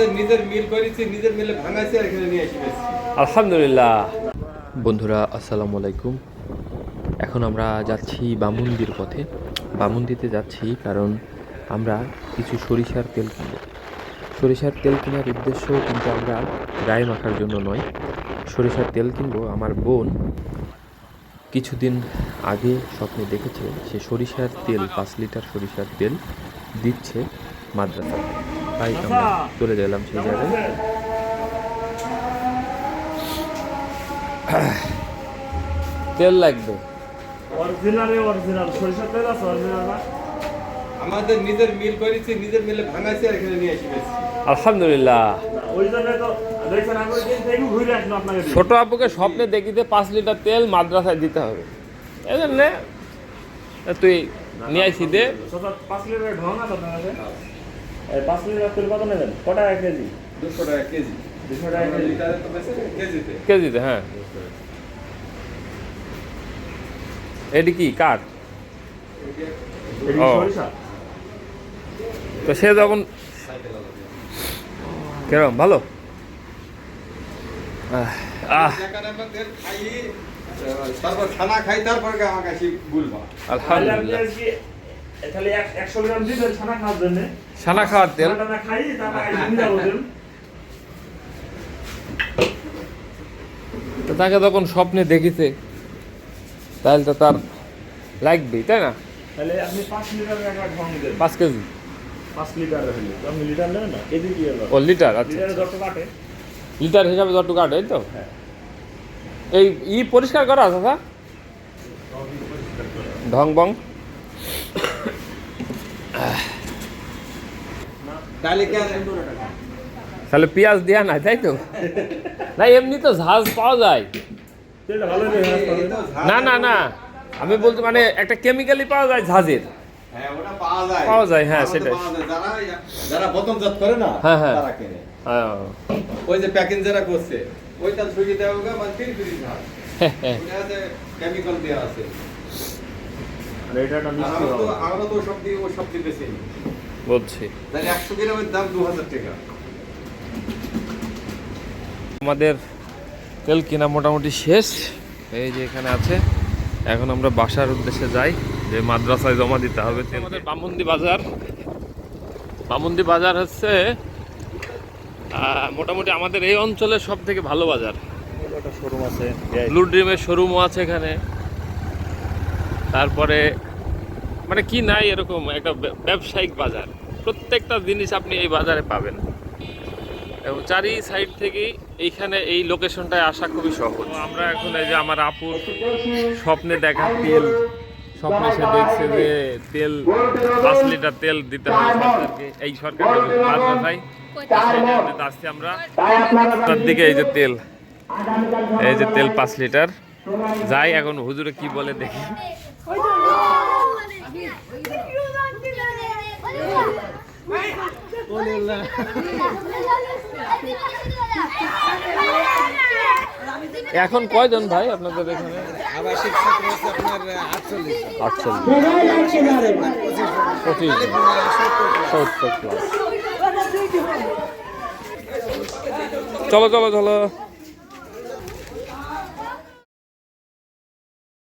আমাদের নিজের মিল করেছি, নিজের মিলে ভাঙাইছি আর এখানে নিয়ে এসে বেচছি। আলহামদুলিল্লাহ। বন্ধুরা আসসালামু আলাইকুম। এখন আমরা যাচ্ছি বামুন্দির পথে। বামুন্দিতে যাচ্ছি কারণ আমরা কিছু সরিষার তেল কিনব। সরিষার তেল কেনার উদ্দেশ্য কিন্তু আমরা গায়ে মাখার জন্য নয়, সরিষার তেল কিনবো। আমার বোন কিছুদিন আগে স্বপ্নে দেখেছে সে সরিষার তেল 5 লিটার সরিষার তেল দিচ্ছে মাদ্রাসায়, তাই আমরা চলে গেলাম সেই জায়গায়। তেল লাগবে অরিজিনাল সরিষার তেল আছে অরিজিনাল না? আমাদের নিজের মিল করেছি, নিজের মিলে ভাঙাইছি আর এখানে নিয়ে এসে বেচছি। আলহামদুলিল্লাহ। ওই জন্য তো দেখছেন আমি ওই দিন থেকে ঘুরে আসলাম আপনাকে। ছোট আপুকে স্বপ্নে দেখিতে 5 লিটার তেল মাদ্রাসায় দিতে হবে, এই জন্য তুই নিয়ে আসি দে। 5 লিটার ঢং আছে আপনার কাছে? 5 লিটার তেল কত নেবেন? কত টাকা কেজি? 200 টাকা কেজি। 200 টাকা কেজি। লিটারে তো বেচে কেজিতে। কেজিতে, হ্যাঁ। এটি কি কাঠ? এটা ও। সরিষা? তো সে যখন কেরম ভালো যেখানে আমরা তেল খাই, তারপর খানা খাই, তারপর আমাকে আসি বলবা। আলহামদুলিল্লাহ। তাহলে 100 গ্রাম দিবেন ছানা খাওয়ার জন্য। ছানা খাওয়ার তেল। ছানাটা খাই তারপর আইসিং যাবো দেন। তো তাকে তখন স্বপ্নে দেখিছে, তাহলে তো তার লাগবেই, তাই না? তাহলে আপনি 5 লিটারের একটা ঢং দেন। 5 কেজি। 5 লিটার হলে তো আপনি লিটার নেবেন না, কেজি দিয়ে দেবেন। ও লিটার, আচ্ছা। লিটারে যত কাটে। লিটার হিসাবে যতটুকু কাটে, এই তো। হ্যাঁ। এই পরিষ্কার করা আছে স্যার? ঢং বং। তাহলে কি তাহলে পেঁয়াজ দেয়া নাই, তাই তো? না এমনি তো ঝাঁজ পাওয়া যায়। তেলটা ভালো দিয়ে হাস করবেন। না না না, আমি বলতে মানে একটা কেমিক্যালি পাওয়া যায় ঝাঁজের। হ্যাঁ, ওটা পাওয়া যায়। পাওয়া যায়, হ্যাঁ, আমাদের সেটাই। পাওয়া যায়। যারা বোতলজাত করে না, হ্যাঁ, হ্যাঁ। তারা কেনে। হ্যাঁ। ওই যে প্যাকিং যারা করছে, ওইটা ছুঁয়ে দেওয়া হোক, মানে ফিরি ঝাল। ওটাতে কেমিক্যাল দেওয়া আছে। আর এটা একটা আর মিষ্টি হবে। আমরা তো সব দিয়ে বেশি নিই। বলছি তাহলে 100 গ্রামের দাম 2000 টাকা। আমাদের তেল কেনা মোটামুটি শেষ। এই যে এখানে আছে, এখন আমরা বাসার উদ্দেশ্যে যাই, যে মাদ্রাসায় জমা দিতে হবে তেল। আমাদের বামুন্দি বাজার। বামুন্দি বাজার হচ্ছে মোটামুটি আমাদের এই অঞ্চলের সব থেকে ভালো বাজার। একটা শোরুম আছে। ব্লু ড্রিমের শোরুমও আছে এখানে। তারপরে মানে কি নাই, এরকম একটা ব্যবসায়িক বাজার। প্রত্যেকটা জিনিস আপনি এই বাজারে পাবেন, এবং চারি সাইড থেকেই এইখানে এই লোকেশনটায় আসা খুবই সহজ। আমরা এখন এই যে আমার আপুর স্বপ্নে দেখা তেল, স্বপ্নে সে দেখছে যে তেল 5 লিটার তেল দিতে হবে সরকারকে, এই সরকারকে মাদ্রাসায়। আসছি আমরা তার দিকে। এই যে তেল, এই যে তেল 5 লিটার যাই, এখন হুজুরে কি বলে দেখি। এখন কয়জন ভাই আপনাদের এখানে? আবাসিক ছাত্র আছে আপনার 48। 48, 25, 70 প্লাস। চলো চলো চলো।